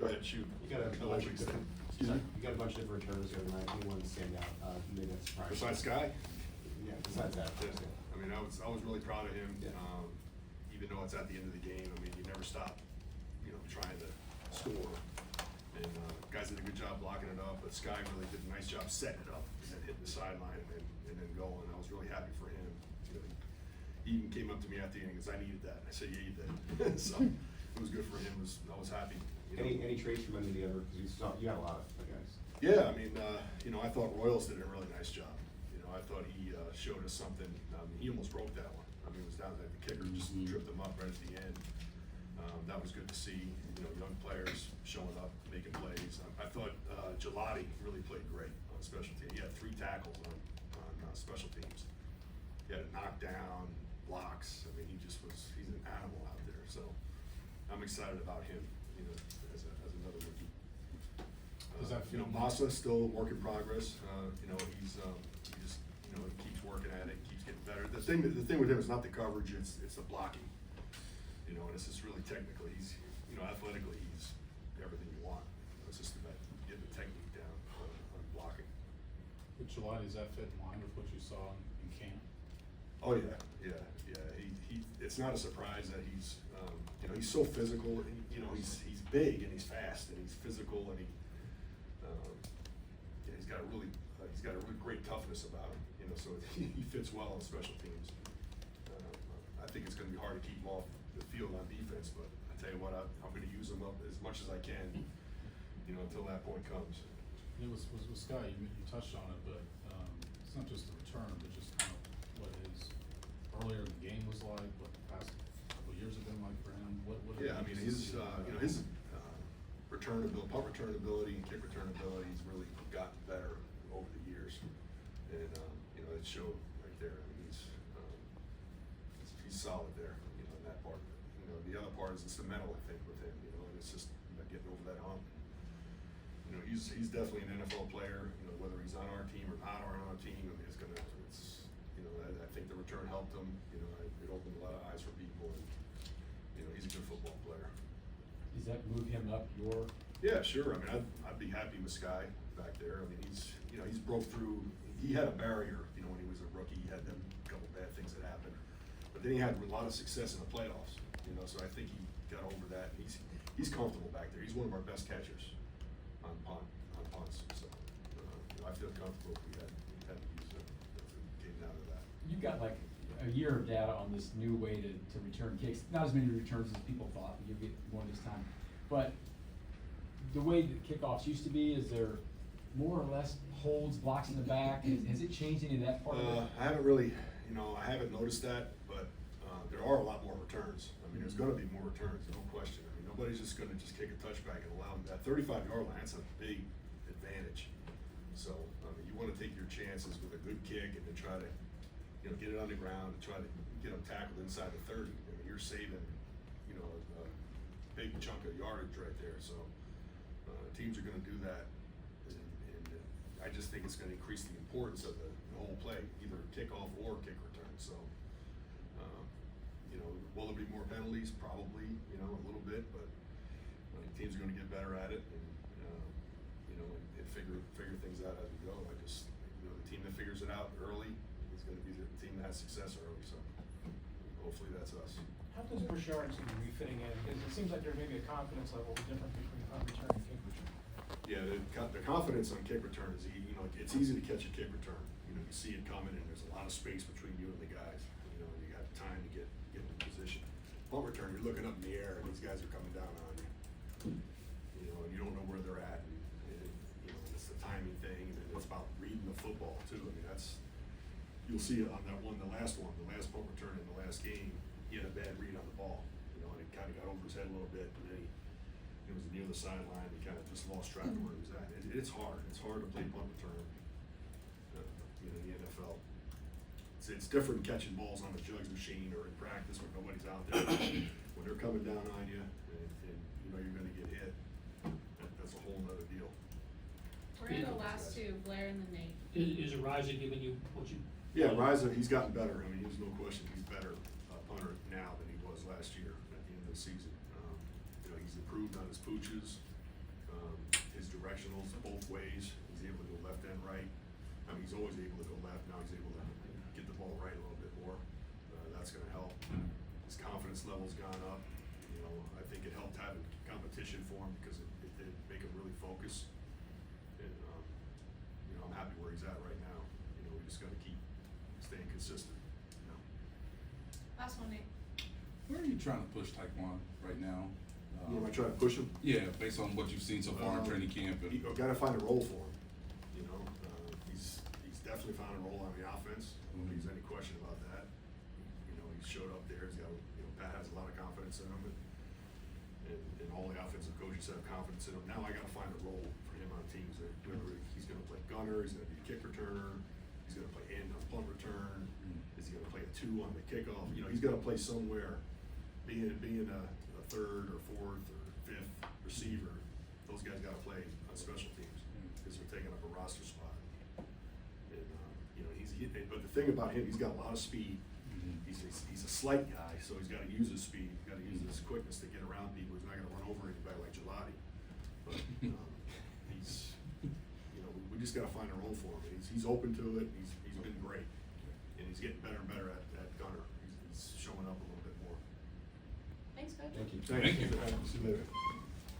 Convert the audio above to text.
Go ahead, shoot. You got a bunch of different, you got a bunch of different returners the other night. Anyone stand out? Who made that surprise? Besides Sky? Yeah, besides that. Yeah. I mean, I was really proud of him. Yeah. Even though it's at the end of the game, I mean, you never stop, trying to score. And guys did a good job blocking it up, but Sky really did a nice job setting it up and then hitting the sideline and then going. I was really happy for him. He even came up to me at the end and goes, "I needed that." I said, "Yeah, you did." So it was good for him. I was happy. Any traits from any of the other? Because you got a lot of guys. Yeah, I mean, I thought Royals did a really nice job. I thought he showed us something. He almost broke that one. I mean, it was down there. The kicker just tripped him up right at the end. That was good to see. Young players showing up, making plays. I thought Gelati really played great on special teams. He had 3 tackles on special teams. He had a knockdown, blocks. I mean, he's an animal out there. So I'm excited about him, as another rookie. Massa still a work in progress. He keeps working at it, keeps getting better. The thing with him is not the coverage; it's the blocking. And it's just really technically. He's athletically, he's everything you want. It's just about getting the technique down on blocking. With Gelati, does that fit in line with what you saw in camp? Oh yeah. It's not a surprise that he's so physical. And, he's big and he's fast and he's physical and he's got a really great toughness about him. So he fits well on special teams. I think it's going to be hard to keep him off the field on defense, but I tell you what, I'm going to use him up as much as I can. Until that point comes. It was Sky. You touched on it, but it's not just the return, but just kind of what his earlier in the game was like, what the past couple of years have been like for him. Yeah, I mean his punt return ability and kick return ability has really gotten better over the years, and it showed right there. I mean, he's solid there, in that part. The other part is the mental, I think, with him. And it's just getting over that hump. He's definitely an NFL player. Whether he's on our team or not on our team, I mean, I think the return helped him. It opened a lot of eyes for people, and he's a good football player. Does that move him up your? Yeah, sure. I mean, I'd be happy with Sky back there. I mean, he's broke through. He had a barrier, when he was a rookie. He had a couple bad things that happened, but then he had a lot of success in the playoffs. So I think he got over that. He's comfortable back there. He's one of our best catchers on punts. So I feel comfortable if we had to use it if it came down to that. You've got like a year of data on this new way to return kicks. Not as many returns as people thought. You'll get more this time, but the way that kickoffs used to be, is there more or less holds, blocks in the back? Has it changed any of that part of it? I haven't really, I haven't noticed that, but there are a lot more returns. I mean, there's going to be more returns, no question. I mean, nobody's just going to just kick a touchback and allow them that 35-yard line. That's a big advantage. So you want to take your chances with a good kick and then try to, get it on the ground and try to get them tackled inside the 30. I mean, you're saving, a big chunk of yardage right there. So teams are going to do that, and I just think it's going to increase the importance of the whole play, either kickoff or kick return. So. Will there be more penalties? Probably, a little bit, but teams are going to get better at it, and and figure things out as we go. I just, the team that figures it out early is going to be the team that has success early. So hopefully that's us. How does Bouchard seem to be fitting in? Because it seems like there may be a confidence level difference between punt return and kick return. Yeah, the confidence on kick return is, it's easy to catch a kick return. You see it coming, and there's a lot of space between you and the guys. You got time to get in position. Punt return, you're looking up in the air, and these guys are coming down on you. And you don't know where they're at. And it's the timing thing, and it's about reading the football too. I mean, you'll see it on the last punt return in the last game. He had a bad read on the ball, and it kind of got over his head a little bit, and then he was near the sideline. He kind of just lost track of where he was at. It's hard. It's hard to play punt return. In the NFL. It's different catching balls on the jugs machine or in practice when nobody's out there. When they're coming down on you and you're going to get hit, that's a whole nother deal. We're in the last two, Blair and then Nate. Is Ariza giving you what you? Yeah, Riza, he's gotten better. I mean, there's no question he's better punter now than he was last year at the end of the season. He's improved on his pooches. always able to go left, now he's able to get the ball right a little bit more. That's gonna help. His confidence level's gone up, you know, I think it helped having competition for him because it did make him really focus. And, you know, I'm happy where he's at right now, you know, we just gotta keep staying consistent, you know. Last one, Nate. Where are you trying to push Taekwon right now? Am I trying to push him? Yeah, based on what you've seen so far in training camp. And, You gotta find a role for him, you know, he's definitely found a role on the offense, I don't think there's any question about that. You know, he showed up there, he's got, you know, Pat has a lot of confidence in him, and all the offensive coaches have confidence in him. Now I gotta find a role for him on teams, that whether he's gonna play gunner, he's gonna be a kick returner, he's gonna play end on punt return, is he gonna play a 2 on the kickoff, you know, he's gotta play somewhere, being a third or fourth or fifth receiver, those guys gotta play on special teams, because they're taking up a roster spot. And, you know, but the thing about him, he's got a lot of speed, he's a slight guy, so he's gotta use his speed, he's gotta use his quickness to get around people, he's not gonna run over anybody like Gelati. But, he's, you know, we just gotta find a role for him, he's open to it, he's been great, and he's getting better and better at gunner, he's showing up a little bit more. Thanks, Coach. Thank you. Thank you. See you later.